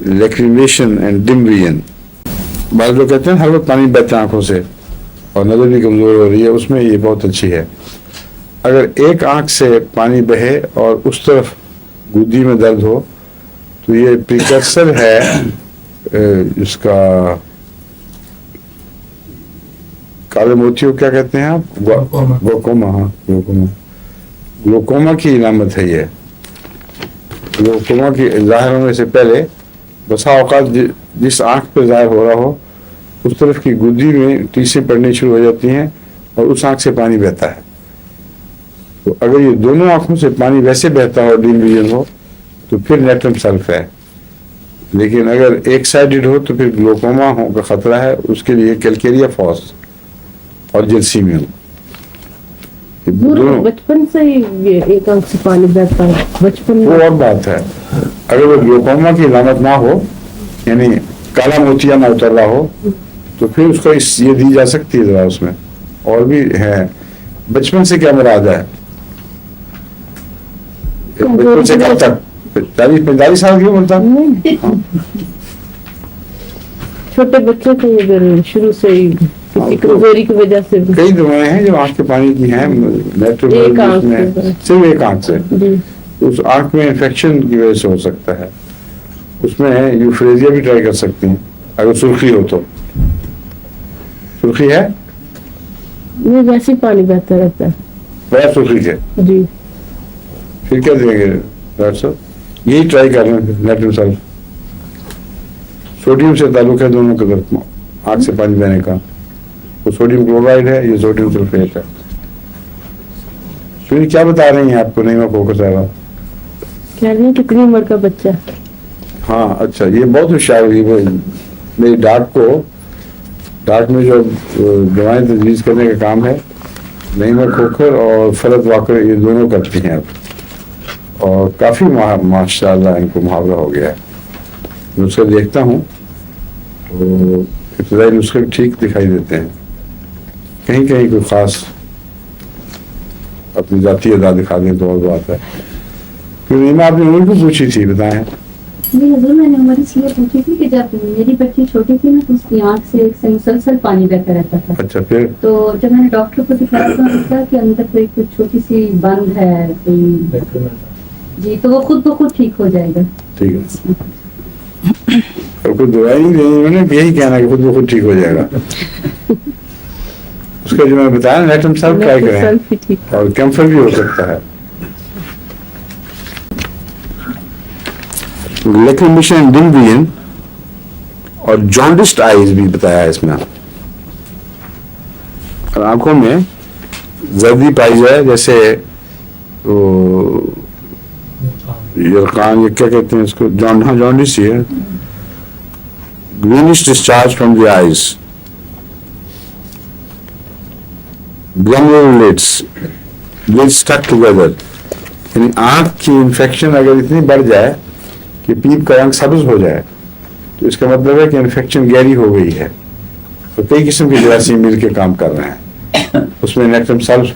لیکریمیشن and dim vision. بعض لوگ کہتے ہیں ہر وقت پانی بہتا ہے آنکھوں سے اور نظر بھی کمزور ہو رہی ہے، اس میں یہ بہت اچھی ہے. اگر ایک آنکھ سے پانی بہے اور اس طرف گودی میں درد ہو تو یہ پریکرسر ہے اس کا کالے موتی کو کیا کہتے ہیں آپ؟ گلوکوما. ہاں گلوکوما کی علامت ہے یہ. گلوکوما کی ظاہر ہونے سے پہلے بسا اوقات جس آنکھ پہ ظاہر ہو رہا ہو اس طرف کی گودی میں ٹیسیں پڑنی شروع ہو جاتی ہیں اور اس آنکھ سے پانی بہتا ہے. تو اگر یہ دونوں آنکھوں سے پانی ویسے بہتا ہو ڈیم ویژن ہو تو پھر نیٹرم سلف ہے. لیکن اگر ایک سائڈڈ ہو تو پھر گلوکوما ہو کا خطرہ ہے. اس کے لیے کیلکیریا فاس اور جلسیمیم. بچپن سے ہی ایک آنکھ سے پانی بہتا ہے بچپن میں. وہ اور بات ہے. اگر وہ گلوکوما کی علامت نہ ہو یعنی کالا موتیا نہ اتر رہا ہو تو پھر اس کو یہ دی جا سکتی ہے دوا. اس میں اور بھی ہے. بچپن سے کیا مراد ہے؟ بچپن سے کب تک؟ 40-45 سال کی عمر تک؟ چھوٹے بچوں کو شروع سے ہی کسی کمزوری کی وجہ سے کئی دوائیں ہیں جو آنکھ کے پانی کی ہیں صرف ایک آنکھ سے. اس آنکھ میں انفیکشن کی وجہ سے ہو سکتا ہے. اس میں یوفریزیا بھی ٹرائی کر سکتے ہیں اگر سرخی ہو تو. سرخی ہے ویسے پانی بہتا رہتا ہے بڑا سرخی کے. جی پھر کیا دیں گے ڈاکٹر صاحب؟ یہی ٹرائی کر رہے ہیں نیٹرم سلف. سوڈیم سے تعلق ہے دونوں کا آنکھ سے پانی بہنے کا. وہ سوڈیم کلورائڈ ہے، یہ سوڈیم سلفیٹ ہے. کیا بتا رہی ہیں آپ کو؟ نہیں میں فوکس آ رہا. کہہ رہی ہیں کتنی عمر کا بچہ؟ ہاں اچھا یہ بہت ہوشیار ہوئی. میری ڈاک میں جو دوائیں تجویز کرنے کا کام ہے نعیمہ کھوکھر اور فرد واکر یہ دونوں کرتی ہیں اب. اور کافی ماشاء اللہ ان کو محاورہ ہو گیا ہے. نسخے دیکھتا ہوں تو ابتدائی نسخے ٹھیک دکھائی دیتے ہیں. کہیں کہیں کوئی خاص اپنی ذاتی ادا دکھا دیں تو اور بات ہے. پھر نعیمہ آپ نے عمر کو پوچھی تھی، بتائیں. جی حضور میں نے عمر اس لیے پوچھی تھی کہ جب میری بچی چھوٹی تھی نا تو اس کی آنکھ سے مسلسل پانی بہتا رہتا تھا. اچھا پھر تو جب میں نے ڈاکٹر کو دکھایا تو انہوں نے کہا کہ اندر کوئی کچھ چھوٹی سی بند ہے کوئی. جی تو وہ خود بخود ٹھیک ہو جائے گا. ٹھیک ہے. اور کوئی دوائی نہیں دینی، میں نے یہی کہنا کہ خود بخود ٹھیک ہو جائے گا. اس کا جو میں نے بتایا نیٹرم سلف ٹرائی کریں اور کیمفر بھی ہو سکتا ہے. لیکریمیشن ڈم ویژن اور جانڈسڈ آئیز بھی بتایا ہے اس میں. آنکھوں میں زردی پائی جائے جیسے یرقان یہ کیا کہتے ہیں اس کو، جانڈس ہی ہے. Greenish discharge from the eyes. گلمرولٹس اسٹک ٹوگیدر یعنی آنکھ کی انفیکشن اگر اتنی بڑھ جائے کہ پیپ کا رنگ سبز ہو جائے تو اس کا مطلب ہے کہ انفیکشن گہری ہو گئی ہے. تو کئی قسم کے جراثیم مل کے کام کر رہے ہیں. اس میں نیٹرم سلف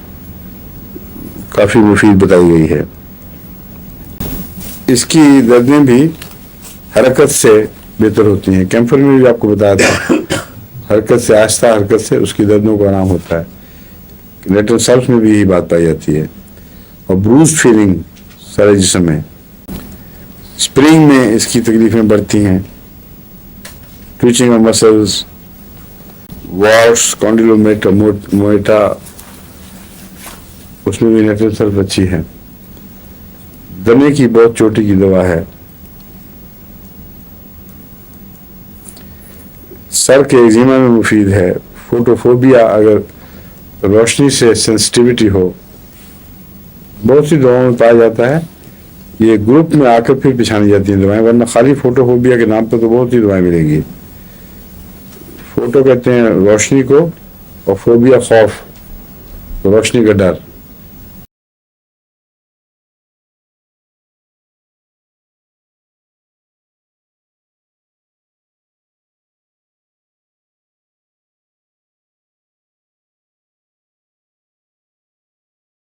کافی مفید بتائی گئی ہے. اس کی دردیں بھی حرکت سے بہتر ہوتی ہیں. کیمفر میں بھی آپ کو بتایا تھا حرکت سے، آہستہ حرکت سے اس کی دردوں کو آرام ہوتا ہے. نیٹرم سلف میں بھی یہی بات پائی جاتی ہے. اور بروز فیلنگ سارے جسم میں. اسپرنگ میں اس کی تکلیفیں بڑھتی ہیں. ٹویچنگ آف مسلز، وارس، کانڈیلومیٹا اس میں بھی نیٹرم سلف اچھی ہے. دمے کی بہت چوٹی کی دوا ہے. سر کے ایگزیما میں مفید ہے. فوٹوفوبیا اگر روشنی سے سینسٹیوٹی ہو بہت سی دواؤں میں پایا جاتا ہے. یہ گروپ میں آ کر پھر پچھانی جاتی ہیں دوائیں، ورنہ خالی فوٹوفوبیا کے نام پہ تو بہت سی دوائیں ملیں گی. فوٹو کہتے ہیں روشنی کو اور فوبیا خوف، روشنی کا ڈر.